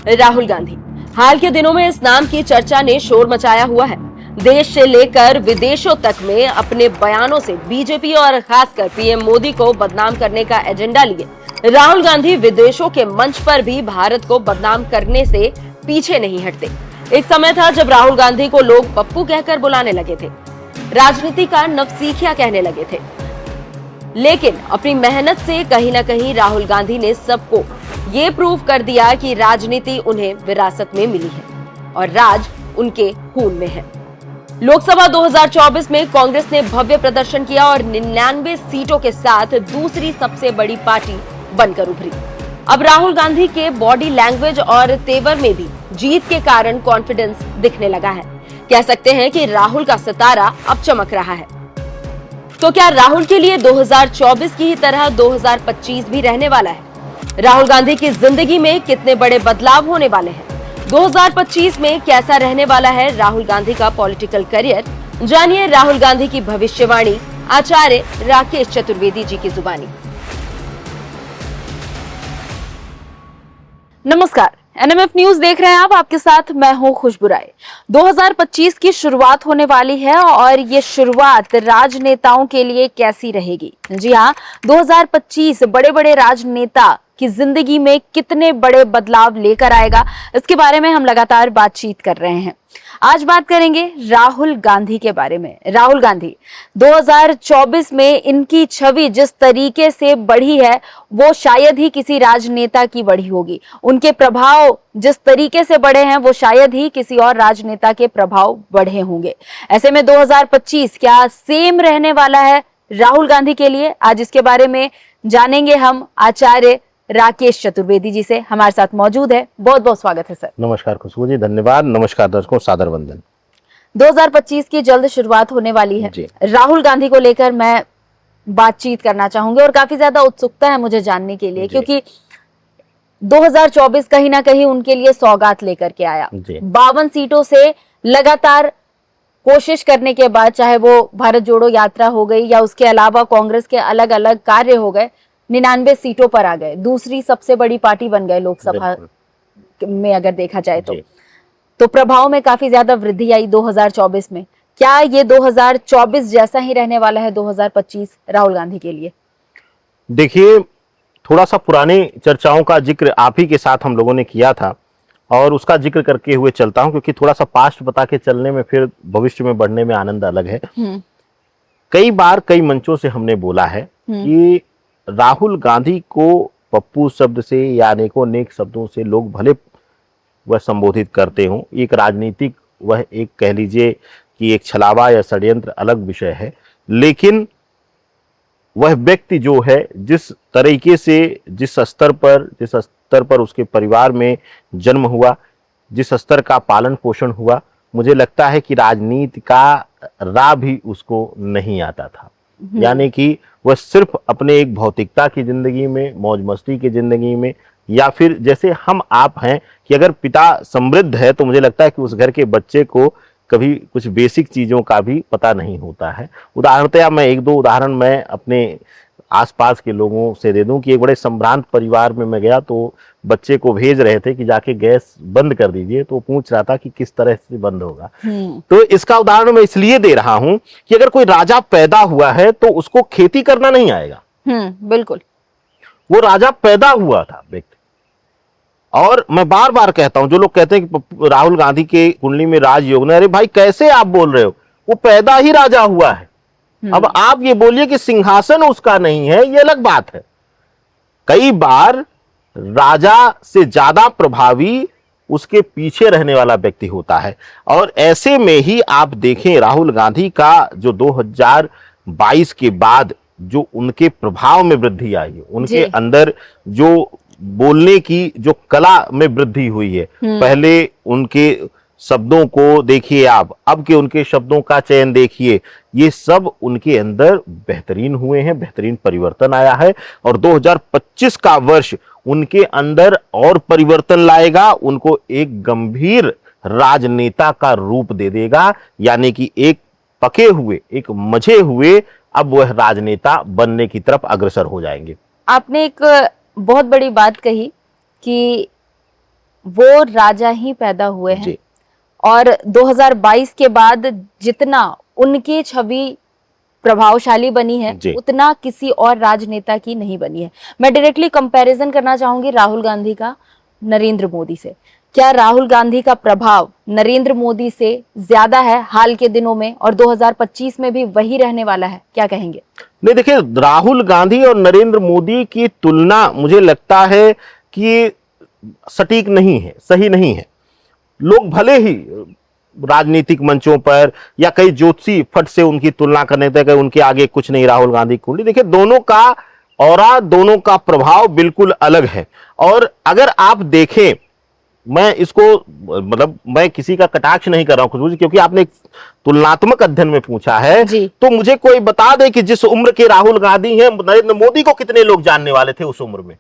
राहुल गांधी। हाल के दिनों में इस नाम की चर्चा ने शोर मचाया हुआ है। देश से लेकर विदेशों तक में अपने बयानों से बीजेपी और खासकर पीएम मोदी को बदनाम करने का एजेंडा लिए राहुल गांधी विदेशों के मंच पर भी भारत को बदनाम करने से पीछे नहीं हटते। एक समय था जब राहुल गांधी को लोग पप्पू कहकर बुलाने लगे थे, राजनीति का नवसीखिया कहने लगे थे, लेकिन अपनी मेहनत से कहीं ना कहीं राहुल गांधी ने सबको ये प्रूव कर दिया कि राजनीति उन्हें विरासत में मिली है और राज उनके खून में है। लोकसभा 2024 में कांग्रेस ने भव्य प्रदर्शन किया और 99 सीटों के साथ दूसरी सबसे बड़ी पार्टी बनकर उभरी। अब राहुल गांधी के बॉडी लैंग्वेज और तेवर में भी जीत के कारण कॉन्फिडेंस दिखने लगा है। कह सकते हैं कि राहुल का सितारा अब चमक रहा है। तो क्या राहुल के लिए 2024 की ही तरह 2025 भी रहने वाला है? राहुल गांधी की जिंदगी में कितने बड़े बदलाव होने वाले हैं? 2025 में कैसा रहने वाला है राहुल गांधी का पॉलिटिकल करियर? जानिए राहुल गांधी की भविष्यवाणी आचार्य राकेश चतुर्वेदी जी की जुबानी। नमस्कार, एनएमएफ न्यूज देख रहे हैं आप। आपके साथ मैं हूं खुशबू राय। 2025 की शुरुआत होने वाली है और ये शुरुआत राजनेताओं के लिए कैसी रहेगी? जी हाँ, 2025 बड़े बड़े राजनेता की जिंदगी में कितने बड़े बदलाव लेकर आएगा, इसके बारे में हम लगातार बातचीत कर रहे हैं। आज बात करेंगे राहुल गांधी के बारे में। राहुल गांधी 2024 में इनकी छवि जिस तरीके से बढ़ी है वो शायद ही किसी राजनेता की बढ़ी होगी। उनके प्रभाव जिस तरीके से बढ़े हैं वो शायद ही किसी और राजनेता के प्रभाव बढ़े होंगे। ऐसे में 2025 क्या सेम रहने वाला है राहुल गांधी के लिए? आज इसके बारे में जानेंगे हम आचार्य राकेश चतुर्वेदी जी से। हमारे साथ मौजूद है। बहुत बहुत स्वागत है सर। नमस्कार खुशबू जी, धन्यवाद। नमस्कार दर्शकों, सादर वंदन। 2025 की जल्द शुरुआत होने वाली है। राहुल गांधी को लेकर मैं बातचीत करना चाहूंगी और काफी ज्यादा उत्सुकता है मुझे जानने के लिए, क्योंकि 2024 कहीं ना कहीं उनके लिए सौगात लेकर के आया। 52 सीटों से लगातार कोशिश करने के बाद, चाहे वो भारत जोड़ो यात्रा हो गई या उसके अलावा कांग्रेस के अलग अलग कार्य हो गए, 99 सीटों पर आ गए, दूसरी सबसे बड़ी पार्टी बन गए लोकसभा में अगर देखा जाए तो प्रभाव में काफी ज्यादा वृद्धि आई 2024 में। क्या ये 2024 जैसा ही रहने वाला है 2025 राहुल गांधी के लिए? देखिए, थोड़ा सा पुरानी चर्चाओं का जिक्र आप ही के साथ हम लोगों ने किया था और उसका जिक्र करके हुए चलता हूं, क्योंकि थोड़ा सा पास्ट बता के चलने में फिर भविष्य में बढ़ने में आनंद अलग है। कई बार कई मंचों से हमने बोला है कि राहुल गांधी को पप्पू शब्द से या अनेकों नेक शब्दों से लोग भले वह संबोधित करते हों, एक राजनीतिक वह एक कह लीजिए कि एक छलावा या षड्यंत्र अलग विषय है, लेकिन वह व्यक्ति जो है जिस तरीके से जिस स्तर पर उसके परिवार में जन्म हुआ, जिस स्तर का पालन पोषण हुआ, मुझे लगता है कि राजनीति का राह भी उसको नहीं आता था। यानी कि वह सिर्फ अपने एक भौतिकता की जिंदगी में, मौज मस्ती की जिंदगी में, या फिर जैसे हम आप हैं कि अगर पिता समृद्ध है तो मुझे लगता है कि उस घर के बच्चे को कभी कुछ बेसिक चीजों का भी पता नहीं होता है। उदाहरणतया मैं एक दो उदाहरण मैं अपने आसपास के लोगों से दे दूं कि एक बड़े संभ्रांत परिवार में मैं गया तो बच्चे को भेज रहे थे कि जाके गैस बंद कर दीजिए, तो पूछ रहा था कि किस तरह से बंद होगा। तो इसका उदाहरण मैं इसलिए दे रहा हूं कि अगर कोई राजा पैदा हुआ है तो उसको खेती करना नहीं आएगा। बिल्कुल, वो राजा पैदा हुआ था व्यक्ति। और मैं बार बार कहता हूं, जो लोग कहते हैं कि राहुल गांधी के कुंडली में राजयोग ने, अरे भाई कैसे आप बोल रहे हो, वो पैदा ही राजा हुआ है। अब आप ये बोलिए कि सिंहासन उसका नहीं है, ये अलग बात है। कई बार राजा से ज्यादा प्रभावी उसके पीछे रहने वाला व्यक्ति होता है। और ऐसे में ही आप देखें राहुल गांधी का जो 2022 के बाद जो उनके प्रभाव में वृद्धि आई है, उनके अंदर जो बोलने की जो कला में वृद्धि हुई है। पहले उनके शब्दों को देखिए आप, अब के उनके शब्दों का चयन देखिए, ये सब उनके अंदर बेहतरीन हुए हैं, बेहतरीन परिवर्तन आया है। और 2025 का वर्ष उनके अंदर और परिवर्तन लाएगा, उनको एक गंभीर राजनेता का रूप दे देगा। यानी कि एक पके हुए, एक मजे हुए अब वह राजनेता बनने की तरफ अग्रसर हो जाएंगे। आपने एक बहुत बड़ी बात कही कि वो राजा ही पैदा हुए हैं। जी। और 2022 के बाद जितना उनकी छवि प्रभावशाली बनी है जी। उतना किसी और राजनेता की नहीं बनी है। मैं डायरेक्टली कंपैरिजन करना चाहूंगी राहुल गांधी का नरेंद्र मोदी से। क्या राहुल गांधी का प्रभाव नरेंद्र मोदी से ज्यादा है हाल के दिनों में, और 2025 में भी वही रहने वाला है? क्या कहेंगे? नहीं, देखिए, राहुल गांधी और नरेंद्र मोदी की तुलना मुझे लगता है कि सटीक नहीं है, सही नहीं है। लोग भले ही राजनीतिक मंचों पर या कई ज्योतिषी फट से उनकी तुलना करने तक उनके आगे कुछ नहीं, राहुल गांधी कुंडली। देखिए, दोनों का ऑरा, दोनों का प्रभाव बिल्कुल अलग है। और अगर आप देखें, मैं इसको मतलब मैं किसी का कटाक्ष नहीं कर रहा हूं खुशबू जी, क्योंकि आपने एक तुलनात्मक अध्ययन में पूछा है, तो मुझे कोई बता दे कि जिस उम्र के राहुल गांधी हैं, नरेंद्र मोदी को कितने लोग जानने वाले थे उस उम्र में?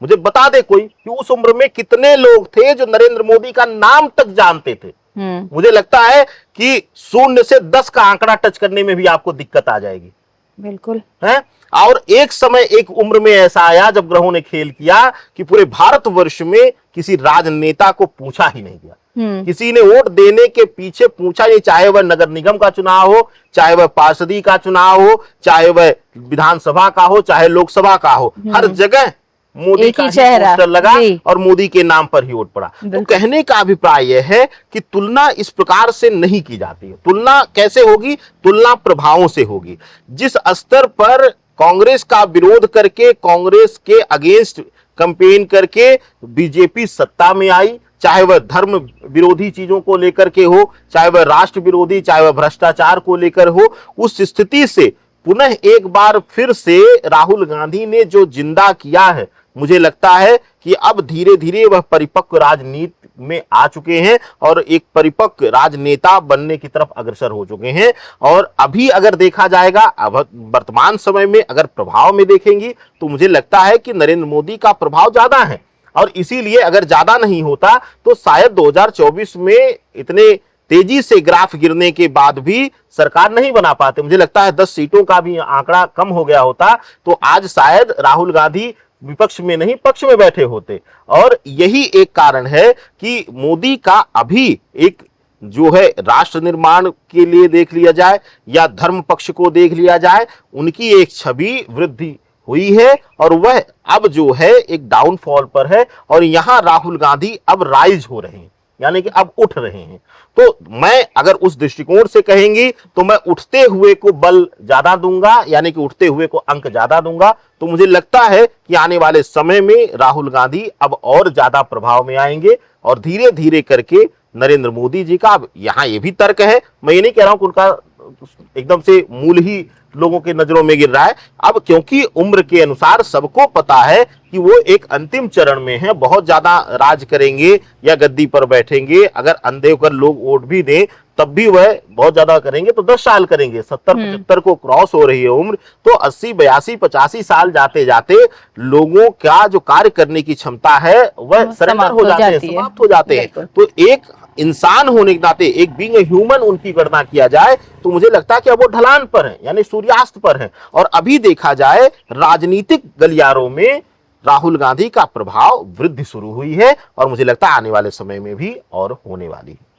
मुझे बता दे कोई कि उस उम्र में कितने लोग थे जो नरेंद्र मोदी का नाम तक जानते थे। मुझे लगता है कि 0 से 10 का आंकड़ा टच करने में भी आपको दिक्कत आ जाएगी। बिल्कुल है। और एक समय, एक उम्र में ऐसा आया जब ग्रहों ने खेल किया कि पूरे भारतवर्ष में किसी राजनेता को पूछा ही नहीं गया। किसी ने वोट देने के पीछे पूछा नहीं, चाहे वह नगर निगम का चुनाव हो, चाहे वह पार्षदी का चुनाव हो, चाहे वह विधानसभा का हो, चाहे लोकसभा का हो, हर जगह मोदी का ही पोस्टर लगा और मोदी के नाम पर ही वोट पड़ा। तो कहने का अभिप्राय यह है कि तुलना इस प्रकार से नहीं की जाती है। तुलना कैसे होगी? तुलना प्रभावों से होगी। जिस स्तर पर कांग्रेस का विरोध करके, कांग्रेस के अगेंस्ट कैंपेन करके बीजेपी सत्ता में आई, चाहे वह धर्म विरोधी चीजों को लेकर के हो, चाहे वह राष्ट्र विरोधी, चाहे वह भ्रष्टाचार को लेकर हो, उस स्थिति से पुनः एक बार फिर से राहुल गांधी ने जो जिंदा किया है, मुझे लगता है कि अब धीरे धीरे वह परिपक्व राजनीति में आ चुके हैं और एक परिपक्व राजनेता बनने की तरफ अग्रसर हो चुके हैं। और अभी अगर देखा जाएगा, अब वर्तमान समय में अगर प्रभाव में देखेंगी तो मुझे लगता है कि नरेंद्र मोदी का प्रभाव ज्यादा है। और इसीलिए अगर ज्यादा नहीं होता तो शायद 2024 में इतने तेजी से ग्राफ गिरने के बाद भी सरकार नहीं बना पाते। मुझे लगता है 10 सीटों का भी आंकड़ा कम हो गया होता तो आज शायद राहुल गांधी विपक्ष में नहीं पक्ष में बैठे होते। और यही एक कारण है कि मोदी का अभी एक जो है राष्ट्र निर्माण के लिए देख लिया जाए या धर्म पक्ष को देख लिया जाए, उनकी एक छवि वृद्धि हुई है और वह अब जो है एक डाउनफॉल पर है। और यहां राहुल गांधी अब राइज हो रहे हैं, यानी कि अब उठ रहे हैं। तो मैं अगर उस दृष्टिकोण से कहेंगी तो मैं उठते हुए को बल ज्यादा दूंगा, यानी कि उठते हुए को अंक ज्यादा दूंगा। तो मुझे लगता है कि आने वाले समय में राहुल गांधी अब और ज्यादा प्रभाव में आएंगे और धीरे धीरे करके नरेंद्र मोदी जी का, अब यहां ये भी तर्क है, मैं ये नहीं कह रहा हूं कि उनका एकदम से मूल ही लोगों के नजरों में गिर रहा है। अब क्योंकि उम्र के अनुसार सबको पता है कि वो एक अंतिम चरण में है, बहुत ज्यादा राज करेंगे या गद्दी पर बैठेंगे, अगर अंधे होकर लोग वोट भी दें तब भी वह बहुत ज्यादा करेंगे तो 10 साल करेंगे। 70-75 को क्रॉस हो रही है उम्र, तो 80-82-85 साल जाते जाते लोगों का जो कार्य करने की क्षमता है वह सरेंडर हो जाते हैं, समाप्त हो जाते हैं। तो एक इंसान होने के नाते, एक बीइंग ह्यूमन उनकी गणना किया जाए तो मुझे लगता है कि अब वो ढलान पर है, यानी सूर्यास्त पर है। और अभी देखा जाए राजनीतिक गलियारों में राहुल गांधी का प्रभाव वृद्धि शुरू हुई है और मुझे लगता है आने वाले समय में भी और होने वाली है।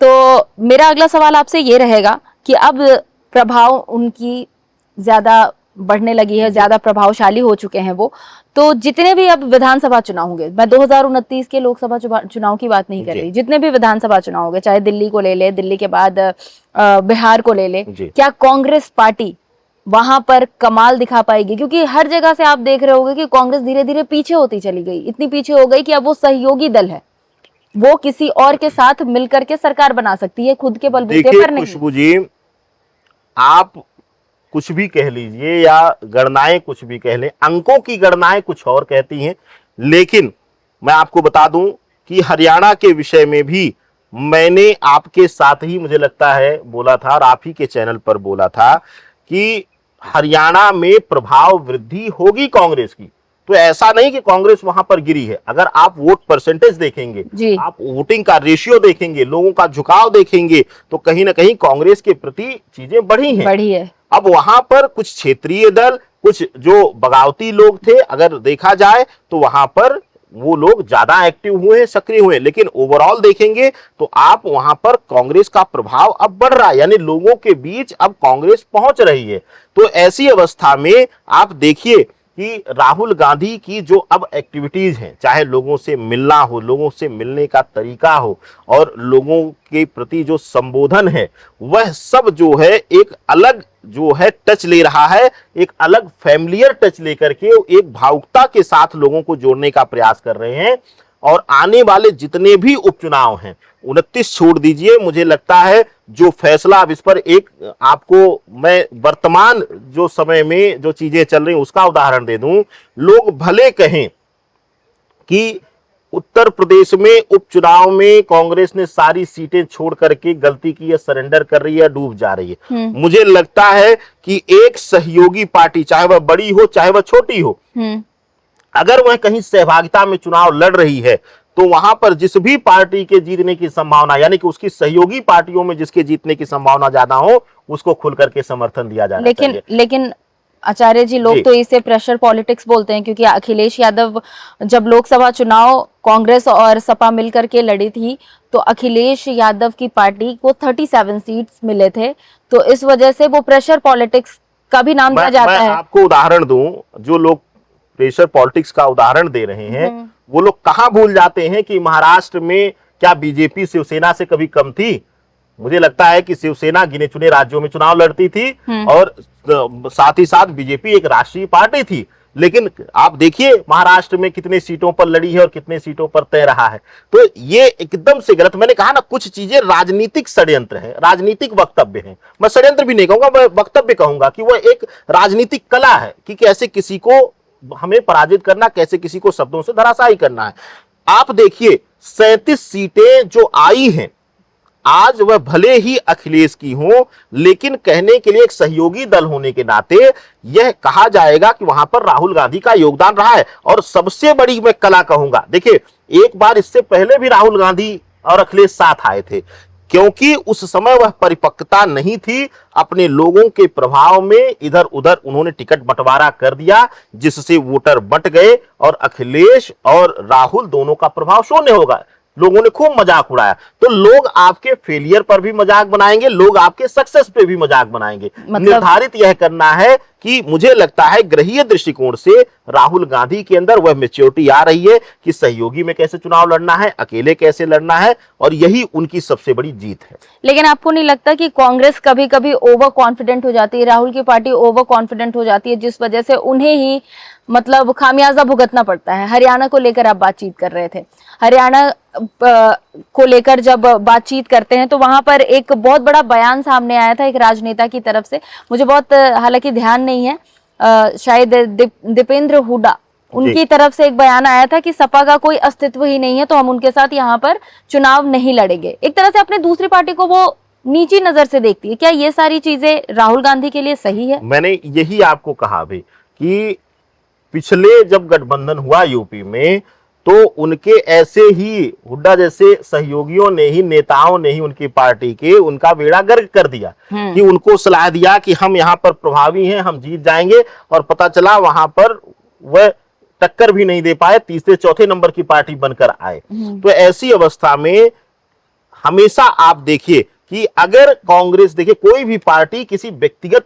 तो मेरा अगला सवाल आपसे ये रहेगा कि अब प्रभाव उनकी ज्यादा बढ़ने लगी है, ज्यादा प्रभावशाली हो चुके हैं वो, तो जितने भी अब विधानसभा चुनाव होंगे, मैं 2029 के लोकसभा चुनाव की बात नहीं कर रही, जितने भी विधानसभा चुनाव होंगे, चाहे दिल्ली को ले ले, दिल्ली के बाद बिहार को ले ले, क्या कांग्रेस पार्टी वहां पर कमाल दिखा पाएगी? क्योंकि हर जगह से आप देख रहे होंगे कि कांग्रेस धीरे धीरे पीछे होती चली गई, इतनी पीछे हो गई कि अब वो सहयोगी दल है, वो किसी और के साथ मिलकर के सरकार बना सकती है, खुद के बलबूते पर नहीं। खुशबू जी, आप कुछ भी कह लीजिए या गणनाएं कुछ भी कह लें, अंकों की गणनाएं कुछ और कहती हैं, लेकिन मैं आपको बता दूं कि हरियाणा के विषय में भी मैंने आपके साथ ही मुझे लगता है बोला था और आप ही के चैनल पर बोला था कि हरियाणा में प्रभाव वृद्धि होगी कांग्रेस की। तो ऐसा नहीं कि कांग्रेस वहां पर गिरी है। अगर आप वोट परसेंटेज देखेंगे, आप वोटिंग का रेशियो देखेंगे, लोगों का झुकाव देखेंगे, तो कहीं ना कहीं कांग्रेस के प्रति चीजें बढ़ी हैं। अब वहां पर कुछ क्षेत्रीय दल, कुछ जो बगावती लोग थे, अगर देखा जाए तो वहां पर वो लोग ज्यादा एक्टिव हुए हैं, सक्रिय हुए हैं, लेकिन ओवरऑल देखेंगे तो आप वहां पर कांग्रेस का प्रभाव अब बढ़ रहा है, यानी लोगों के बीच अब कांग्रेस पहुंच रही है। तो ऐसी अवस्था में आप देखिए कि राहुल गांधी की जो अब एक्टिविटीज हैं, चाहे लोगों से मिलना हो, लोगों से मिलने का तरीका हो और लोगों के प्रति जो संबोधन है, वह सब जो है एक अलग जो है टच ले रहा है, एक अलग फैमिलियर टच लेकर के एक भावुकता के साथ लोगों को जोड़ने का प्रयास कर रहे हैं। और आने वाले जितने भी उपचुनाव हैं, 29 छोड़ दीजिए, मुझे लगता है जो फैसला अब इस पर एक आपको मैं वर्तमान जो समय में जो चीजें चल रही हैं उसका उदाहरण दे दूं। लोग भले कहें कि उत्तर प्रदेश में उपचुनाव में कांग्रेस ने सारी सीटें छोड़ करके गलती की है, सरेंडर कर रही है, डूब जा रही है। मुझे लगता है कि एक सहयोगी पार्टी, चाहे वह बड़ी हो चाहे वह छोटी हो, अगर वह कहीं सहभागिता में चुनाव लड़ रही है तो वहां पर जिस भी पार्टी के जीतने की संभावना, यानी कि उसकी सहयोगी पार्टियों में जिसके जीतने की संभावना ज्यादा हो, उसको खुल करके समर्थन दिया जाना चाहिए। लेकिन आचार्य जी, लोग तो इसे प्रेशर पॉलिटिक्स बोलते हैं, क्योंकि अखिलेश यादव जब लोकसभा चुनाव कांग्रेस और सपा मिलकर के लड़ी थी तो अखिलेश यादव की पार्टी को 37 सीट्स मिले थे, तो इस वजह से वो प्रेशर पॉलिटिक्स का भी नाम दिया जाता है। आपको उदाहरण दूं, जो लोग प्रेशर पॉलिटिक्स का उदाहरण दे रहे हैं वो लोग कहां भूल जाते हैं कि महाराष्ट्र में क्या बीजेपी शिवसेना से कभी कम थी? मुझे लगता है कि शिवसेना गिने चुने राज्यों में चुनाव लड़ती थी और साथ ही साथ बीजेपी एक राष्ट्रीय पार्टी थी। लेकिन आप देखिए महाराष्ट्र में कितने सीटों पर लड़ी है और कितने सीटों पर तय रहा है। तो ये एकदम से गलत, मैंने कहा ना, कुछ चीजें राजनीतिक षड्यंत्र है, राजनीतिक वक्तव्य है। मैं षड्यंत्र भी नहीं कहूंगा, मैं वक्तव्य कहूंगा कि वह एक राजनीतिक कला है कि कैसे किसी को हमें पराजित करना, कैसे किसी को शब्दों से धराशायी करना है। आप देखिए 37 सीटें जो आई हैं आज, वह भले ही अखिलेश की हो, लेकिन कहने के लिए एक सहयोगी दल होने के नाते यह कहा जाएगा कि वहां पर राहुल गांधी का योगदान रहा है। और सबसे बड़ी मैं कला कहूंगा, देखिए एक बार इससे पहले भी राहुल गांधी और अखिलेश साथ आए थे, क्योंकि उस समय वह परिपक्वता नहीं थी, अपने लोगों के प्रभाव में इधर उधर उन्होंने टिकट बंटवारा कर दिया, जिससे वोटर बंट गए और अखिलेश और राहुल दोनों का प्रभाव शून्य होगा। लोगों ने खूब मजाक उड़ाया। तो लोग आपके फेलियर पर भी मजाक बनाएंगे, लोग आपके सक्सेस पे भी मजाक बनाएंगे। निर्धारित यह करना है कि मुझे लगता है ग्रहीय दृष्टिकोण से राहुल गांधी के अंदर वह मैच्योरिटी आ रही है कि सहयोगी में कैसे चुनाव लड़ना है, अकेले कैसे लड़ना है, और यही उनकी सबसे बड़ी जीत है। लेकिन आपको नहीं लगता कि कांग्रेस कभी कभी ओवर कॉन्फिडेंट हो जाती है, राहुल की पार्टी ओवर कॉन्फिडेंट हो जाती है, जिस वजह से उन्हें ही मतलब खामियाजा भुगतना पड़ता है? हरियाणा को लेकर आप बातचीत कर रहे थे, हरियाणा को लेकर जब बातचीत करते हैं तो वहां पर एक बहुत बड़ा बयान सामने आया था एक राजनेता की तरफ से, मुझे बहुत हालांकि ध्यान नहीं है, शायद दीपेंद्र हुड्डा, उनकी तरफ से एक बयान आया था कि सपा का कोई अस्तित्व ही नहीं है, तो हम उनके साथ यहाँ पर चुनाव नहीं लड़ेंगे। एक तरह से अपने दूसरी पार्टी को वो नीची नजर से देखती है। क्या ये सारी चीजें राहुल गांधी के लिए सही है? मैंने यही आपको कहा भी कि पिछले जब गठबंधन हुआ यूपी में, तो उनके ऐसे ही हुड्डा जैसे सहयोगियों ने ही, नेताओं ने ही उनकी पार्टी के उनका बेड़ा गर्क कर दिया कि उनको सलाह दिया कि हम यहाँ पर प्रभावी हैं, हम जीत जाएंगे, और पता चला वहां पर वह टक्कर भी नहीं दे पाए, तीसरे चौथे नंबर की पार्टी बनकर आए। तो ऐसी अवस्था में हमेशा आप देखिए कि अगर कांग्रेस, देखिए कोई भी पार्टी किसी व्यक्तिगत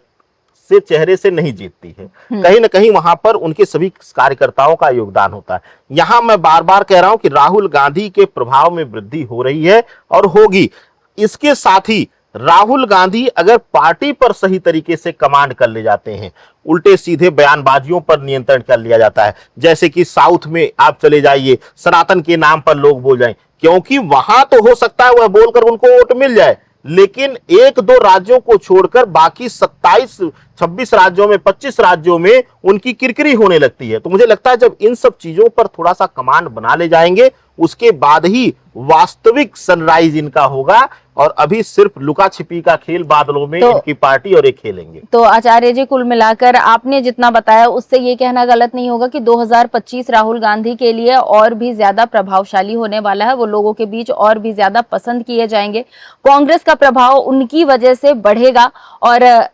से चेहरे से नहीं जीतती है, कहीं ना कहीं वहां पर उनके सभी कार्यकर्ताओं का योगदान होता है। यहां मैं बार बार कह रहा हूं कि राहुल गांधी के प्रभाव में वृद्धि हो रही है और होगी। इसके साथ ही राहुल गांधी अगर पार्टी पर सही तरीके से कमांड कर ले जाते हैं, उल्टे सीधे बयानबाजियों पर नियंत्रण कर लिया जाता है, जैसे कि साउथ में आप चले जाइए, सनातन के नाम पर लोग बोल जाएं, क्योंकि वहां तो हो सकता है वह बोलकर उनको वोट मिल जाए, लेकिन एक दो राज्यों को छोड़कर बाकी 26 राज्यों में, 25 राज्यों में उनकी किरकिरी होने लगती है। तो मुझे लगता है जब इन सब चीजों पर थोड़ा सा कमांड बना ले जाएंगे, उसके बाद ही वास्तविक सनराइज इनका होगा, और अभी सिर्फ लुका छिपी का खेल बादलों में इनकी पार्टी और एक खेलेंगे। तो आचार्य जी, कुल मिलाकर आपने जितना बताया उससे ये कहना गलत नहीं होगा कि 2025 राहुल गांधी के लिए और भी ज्यादा प्रभावशाली होने वाला है, वो लोगों के बीच और भी ज्यादा पसंद किए जाएंगे, कांग्रेस का प्रभाव उनकी वजह से बढ़ेगा, और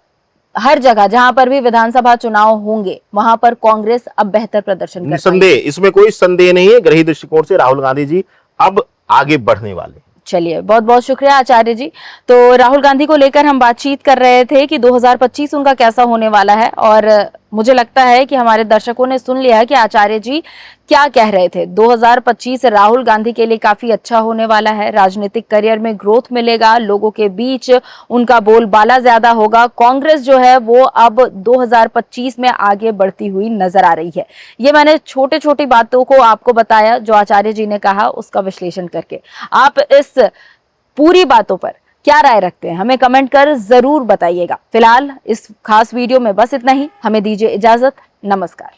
हर जगह जहां पर भी विधानसभा चुनाव होंगे वहां पर कांग्रेस अब बेहतर प्रदर्शन कर पाएगी। निसंदेह, इसमें कोई संदेह नहीं है। ग्रही दृष्टिकोण से राहुल गांधी जी अब आगे बढ़ने वाले। चलिए, बहुत बहुत शुक्रिया आचार्य जी। तो राहुल गांधी को लेकर हम बातचीत कर रहे थे कि 2025 उनका कैसा होने वाला है, और मुझे लगता है कि हमारे दर्शकों ने सुन लिया है कि आचार्य जी क्या कह रहे थे। 2025 राहुल गांधी के लिए काफी अच्छा होने वाला है। राजनीतिक करियर में ग्रोथ मिलेगा, लोगों के बीच उनका बोलबाला ज्यादा होगा। कांग्रेस जो है वो अब 2025 में आगे बढ़ती हुई नजर आ रही है। ये मैंने छोटी छोटी बातों को आपको बताया जो आचार्य जी ने कहा, उसका विश्लेषण करके। आप इस पूरी बातों पर क्या राय रखते हैं हमें कमेंट कर जरूर बताइएगा। फिलहाल इस खास वीडियो में बस इतना ही। हमें दीजिए इजाजत। नमस्कार।